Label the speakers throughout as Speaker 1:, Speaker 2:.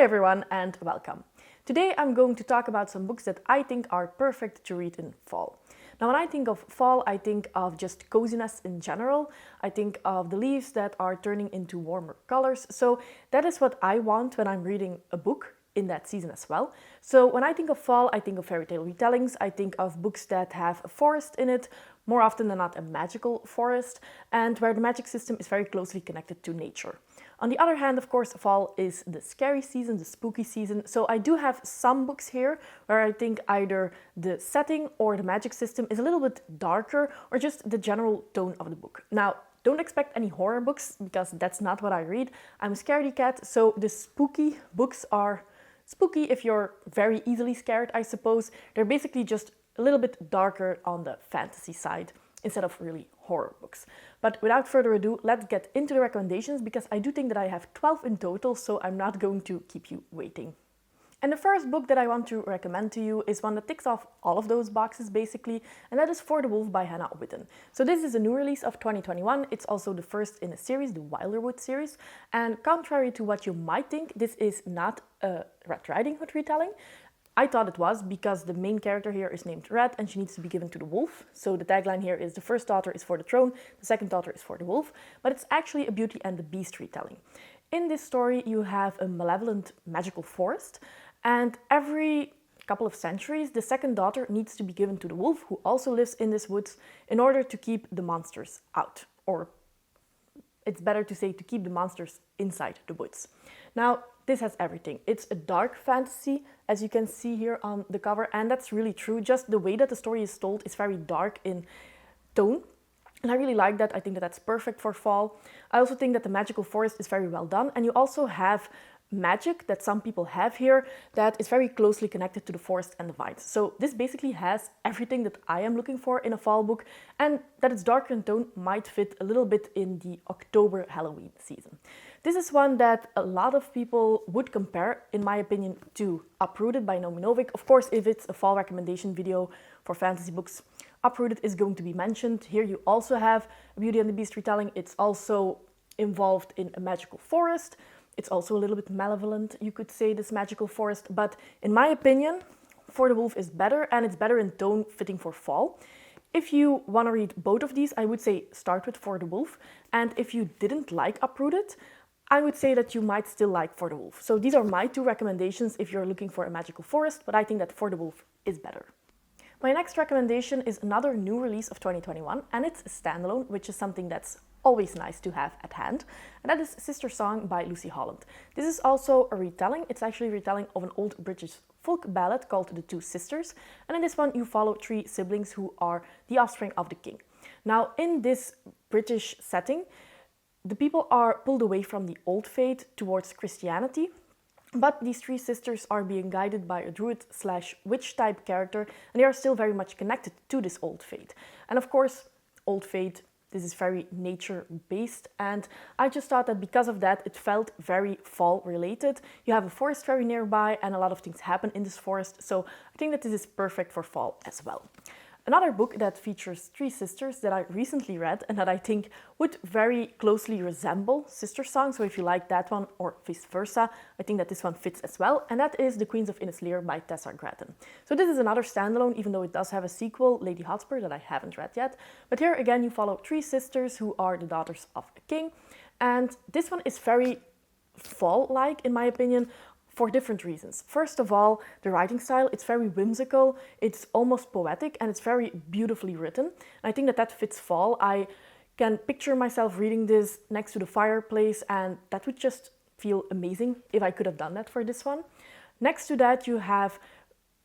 Speaker 1: Hi everyone and welcome. Today I'm going to talk about some books that I think are perfect to read in fall. Now when I think of fall, I think of just coziness in general. I think of the leaves that are turning into warmer colors. So that is what I want when I'm reading a book in that season as well. So when I think of fall, I think of fairy tale retellings. I think of books that have a forest in it, more often than not a magical forest, and where the magic system is very closely connected to nature. On the other hand, of course, fall is the scary season, the spooky season. So I do have some books here where I think either the setting or the magic system is a little bit darker or just the general tone of the book. Now, don't expect any horror books because that's not what I read. I'm a scaredy cat, so the spooky books are spooky if you're very easily scared, I suppose. They're basically just a little bit darker on the fantasy side instead of really horror books. But without further ado, let's get into the recommendations because I do think that I have 12 in total, so I'm not going to keep you waiting. And the first book that I want to recommend to you is one that ticks off all of those boxes basically, and that is For the Wolf by Hannah Witten. So this is a new release of 2021. It's also the first in a series, the Wilderwood series. And contrary to what you might think, this is not a Red Riding Hood retelling. I thought it was because the main character here is named Red and she needs to be given to the wolf. So the tagline here is the first daughter is for the throne, the second daughter is for the wolf, but it's actually a Beauty and the Beast retelling. In this story, you have a malevolent magical forest, and every couple of centuries, the second daughter needs to be given to the wolf, who also lives in this woods, in order to keep the monsters out. Or it's better to say to keep the monsters inside the woods. Now, this has everything. It's a dark fantasy, as you can see here on the cover, and that's really true. Just the way that the story is told is very dark in tone, and I really like that. I think that that's perfect for fall. I also think that the magical forest is very well done, and you also have magic that some people have here that is very closely connected to the forest and the vines. So this basically has everything that I am looking for in a fall book, and that it's darker in tone might fit a little bit in the October Halloween season. This is one that a lot of people would compare, in my opinion, to Uprooted by Naomi Novik. Of course, if it's a fall recommendation video for fantasy books, Uprooted is going to be mentioned. Here you also have a Beauty and the Beast retelling. It's also involved in a magical forest. It's also a little bit malevolent, you could say, this magical forest. But in my opinion, For the Wolf is better, and it's better in tone, fitting for fall. If you want to read both of these, I would say start with For the Wolf. And if you didn't like Uprooted, I would say that you might still like For the Wolf. So these are my two recommendations if you're looking for a magical forest, but I think that For the Wolf is better. My next recommendation is another new release of 2021, and it's a standalone, which is something that's always nice to have at hand, and that is Sister Song by Lucy Holland. This is also a retelling. It's actually a retelling of an old British folk ballad called The Two Sisters, and in this one you follow three siblings who are the offspring of the king. Now, in this British setting, the people are pulled away from the old faith towards Christianity, but these three sisters are being guided by a druid/witch type character, and they are still very much connected to this old faith. And of course, old faith, this is very nature-based, and I just thought that because of that, it felt very fall-related. You have a forest very nearby, and a lot of things happen in this forest, so I think that this is perfect for fall as well. Another book that features three sisters that I recently read and that I think would very closely resemble Sister Song, so if you like that one or vice versa, I think that this one fits as well, and that is The Queens of Innisleer by Tessa Grattan. So this is another standalone, even though it does have a sequel, Lady Hotspur, that I haven't read yet. But here again you follow three sisters who are the daughters of a king, and this one is very fall-like in my opinion, for different reasons. First of all, the writing style, it's very whimsical, it's almost poetic, and it's very beautifully written. And I think that that fits fall. I can picture myself reading this next to the fireplace, and that would just feel amazing if I could have done that for this one. Next to that, you have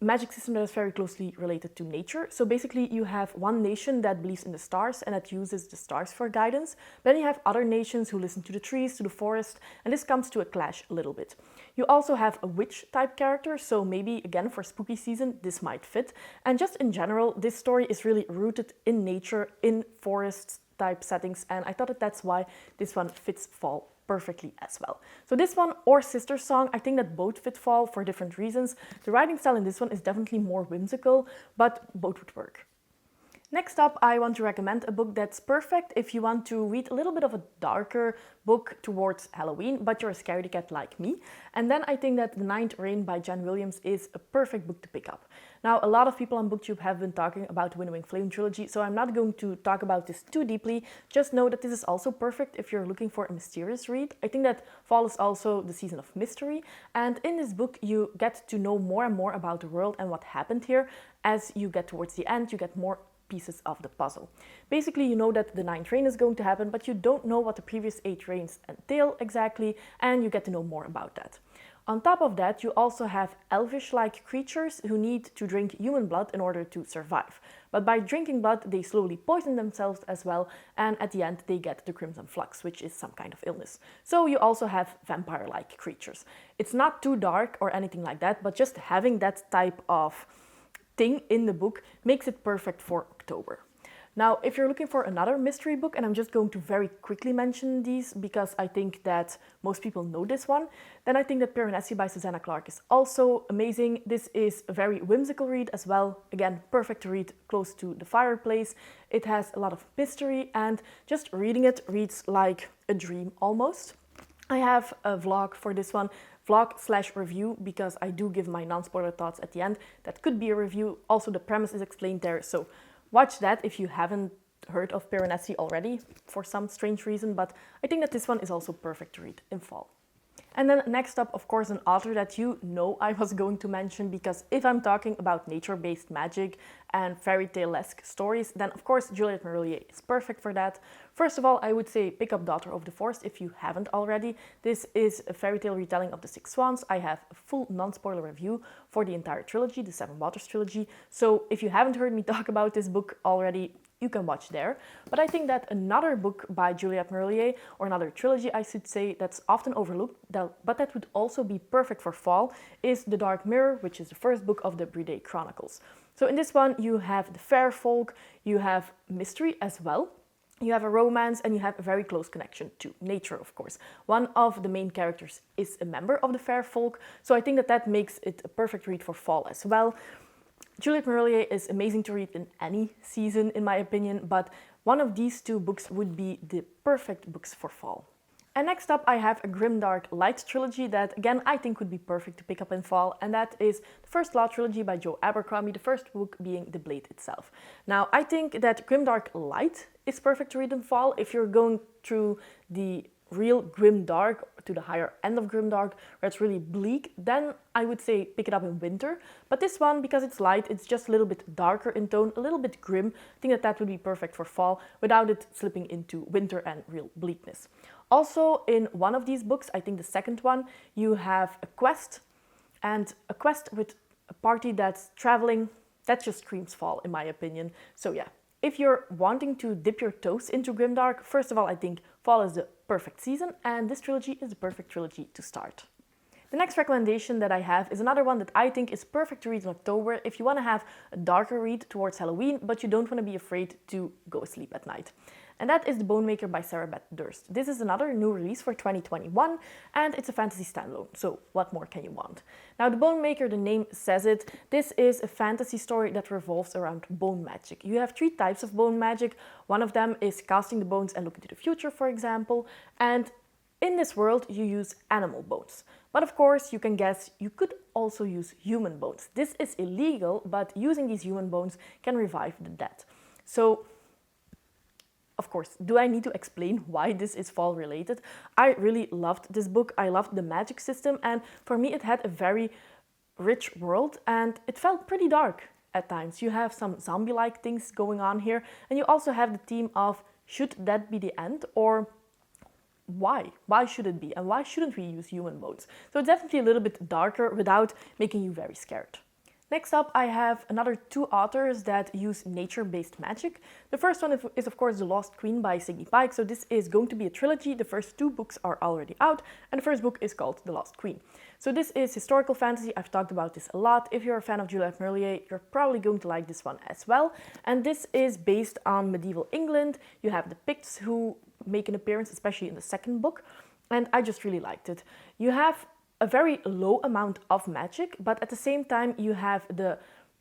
Speaker 1: magic system that is very closely related to nature. So basically you have one nation that believes in the stars and that uses the stars for guidance. Then you have other nations who listen to the trees, to the forest, and this comes to a clash a little bit. You also have a witch type character, so maybe again for spooky season this might fit. And just in general, this story is really rooted in nature, in forest type settings, and I thought that that's why this one fits fall perfectly as well. So this one or Sister Song, I think that both fit fall for different reasons. The writing style in this one is definitely more whimsical, but both would work. Next up, I want to recommend a book that's perfect if you want to read a little bit of a darker book towards Halloween, but you're a scaredy cat like me. And then I think that The Ninth Reign by Jen Williams is a perfect book to pick up. Now, a lot of people on BookTube have been talking about the Winnowing Flame trilogy, so I'm not going to talk about this too deeply. Just know that this is also perfect if you're looking for a mysterious read. I think that fall is also the season of mystery, and in this book you get to know more and more about the world and what happened here. As you get towards the end, you get more pieces of the puzzle. Basically, you know that the Ninth Reign is going to happen, but you don't know what the previous 8 reigns entail exactly, and you get to know more about that. On top of that, you also have elvish-like creatures who need to drink human blood in order to survive. But by drinking blood, they slowly poison themselves as well, and at the end they get the Crimson Flux, which is some kind of illness. So you also have vampire-like creatures. It's not too dark or anything like that, but just having that type of thing in the book makes it perfect for October. Now, if you're looking for another mystery book, and I'm just going to very quickly mention these because I think that most people know this one, then I think that Piranesi by Susanna Clarke is also amazing. This is a very whimsical read as well. Again, perfect to read close to the fireplace. It has a lot of mystery, and just reading it reads like a dream almost. I have a vlog for this one, vlog/review, because I do give my non-spoiler thoughts at the end. That could be a review. Also, the premise is explained there, so watch that if you haven't heard of Piranesi already for some strange reason, but I think that this one is also perfect to read in fall. And then next up, of course, an author that you know I was going to mention, because if I'm talking about nature-based magic and fairy tale-esque stories, then of course Juliette Marillier is perfect for that. First of all, I would say pick up Daughter of the Forest if you haven't already. This is a fairy tale retelling of the Six Swans. I have a full non-spoiler review for the entire trilogy, the Seven Waters trilogy. So if you haven't heard me talk about this book already, you can watch there. But I think that another book by Juliette Marillier, or another trilogy I should say, that's often overlooked, but that would also be perfect for fall, is The Dark Mirror, which is the first book of the Bride Chronicles. So in this one you have the fair folk, you have mystery as well, you have a romance, and you have a very close connection to nature, of course. One of the main characters is a member of the fair folk, so I think that that makes it a perfect read for fall as well. Juliette Marillier is amazing to read in any season, in my opinion, but one of these two books would be the perfect books for fall. And next up, I have a Grimdark Light trilogy that, again, I think would be perfect to pick up in fall, and that is the First Law trilogy by Joe Abercrombie, the first book being The Blade itself. Now, I think that Grimdark Light is perfect to read in fall if you're going through the real grimdark, to the higher end of grimdark, where it's really bleak, then I would say pick it up in winter. But this one, because it's light, it's just a little bit darker in tone, a little bit grim. I think that that would be perfect for fall without it slipping into winter and real bleakness. Also, in one of these books, I think the second one, you have a quest, and a quest with a party that's traveling. That just screams fall, in my opinion. So yeah, if you're wanting to dip your toes into grimdark, first of all, I think fall is the perfect season, and this trilogy is the perfect trilogy to start. The next recommendation that I have is another one that I think is perfect to read in October if you want to have a darker read towards Halloween, but you don't want to be afraid to go asleep at night. And that is The Bone Maker by Sarah Beth Durst. This is another new release for 2021, and it's a fantasy standalone, so what more can you want? Now, The Bone Maker, the name says it, this is a fantasy story that revolves around bone magic. You have 3 types of bone magic. One of them is casting the bones and looking to the future, for example, and in this world you use animal bones. But of course, you can guess you could also use human bones. This is illegal, but using these human bones can revive the dead. So, of course, do I need to explain why this is fall related? I really loved this book. I loved the magic system, and for me it had a very rich world, and it felt pretty dark at times. You have some zombie-like things going on here, and you also have the theme of, should that be the end, or why? Why should it be? And why shouldn't we use human bones? So it's definitely a little bit darker without making you very scared. Next up, I have another 2 authors that use nature-based magic. The first one is of course The Lost Queen by Siggy Pike. So this is going to be a trilogy. The first 2 books are already out, and the first book is called The Lost Queen. So this is historical fantasy. I've talked about this a lot. If you're a fan of Juliette Marillier, you're probably going to like this one as well. And this is based on medieval England. You have the Picts who make an appearance, especially in the second book, and I just really liked it. You have a very low amount of magic, but at the same time you have the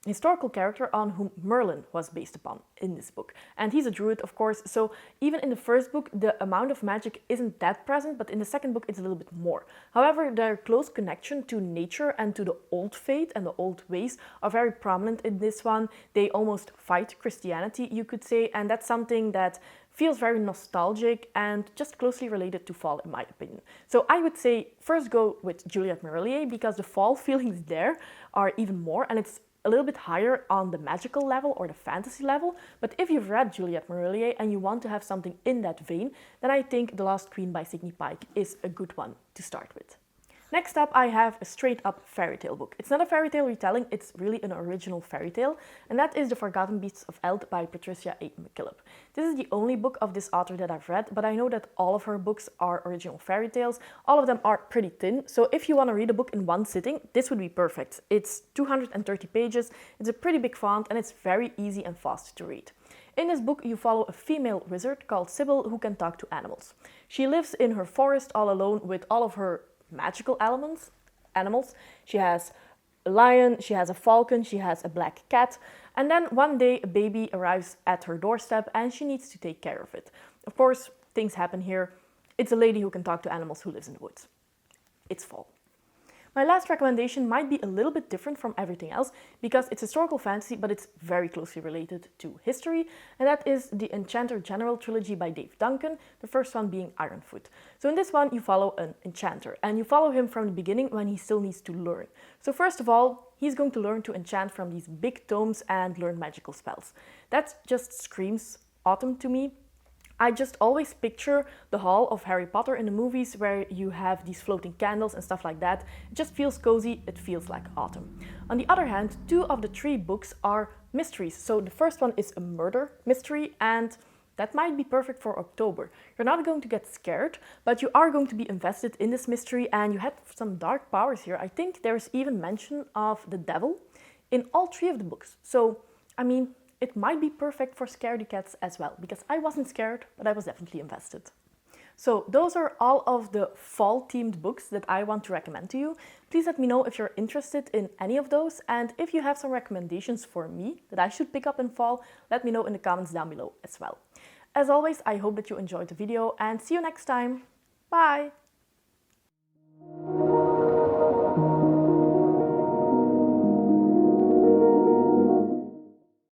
Speaker 1: historical character on whom Merlin was based upon in this book. And he's a druid, of course, so even in the first book, the amount of magic isn't that present, but in the second book, it's a little bit more. However, their close connection to nature and to the old faith and the old ways are very prominent in this one. They almost fight Christianity, you could say, and that's something that feels very nostalgic and just closely related to fall, in my opinion. So I would say first go with Juliette Marillier, because the fall feelings there are even more, and it's a little bit higher on the magical level or the fantasy level. But if you've read Juliette Marillier and you want to have something in that vein, then I think The Lost Queen by Sidney Pike is a good one to start with. Next up, I have a straight-up fairy tale book. It's not a fairy tale retelling, it's really an original fairy tale, and that is The Forgotten Beasts of Eld by Patricia A. McKillop. This is the only book of this author that I've read, but I know that all of her books are original fairy tales. All of them are pretty thin, so if you want to read a book in one sitting, this would be perfect. It's 230 pages, it's a pretty big font, and it's very easy and fast to read. In this book, you follow a female wizard called Sybil who can talk to animals. She lives in her forest all alone with all of her magical animals. She has a lion, she has a falcon, she has a black cat, and then one day a baby arrives at her doorstep and she needs to take care of it. Of course, things happen here. It's a lady who can talk to animals who lives in the woods. It's fall. My last recommendation might be a little bit different from everything else because it's historical fantasy, but it's very closely related to history, and that is the Enchanter General trilogy by Dave Duncan, the first one being Ironfoot. So in this one, you follow an enchanter, and you follow him from the beginning when he still needs to learn. So first of all, he's going to learn to enchant from these big tomes and learn magical spells. That just screams autumn to me. I just always picture the hall of Harry Potter in the movies where you have these floating candles and stuff like that. It just feels cozy, it feels like autumn. On the other hand, 2 of the 3 books are mysteries. So the first one is a murder mystery, and that might be perfect for October. You're not going to get scared, but you are going to be invested in this mystery, and you have some dark powers here. I think there's even mention of the devil in all 3 of the books. So, I mean, it might be perfect for scaredy cats as well, because I wasn't scared, but I was definitely invested. So those are all of the fall-themed books that I want to recommend to you. Please let me know if you're interested in any of those, and if you have some recommendations for me that I should pick up in fall, let me know in the comments down below as well. As always, I hope that you enjoyed the video, and see you next time. Bye!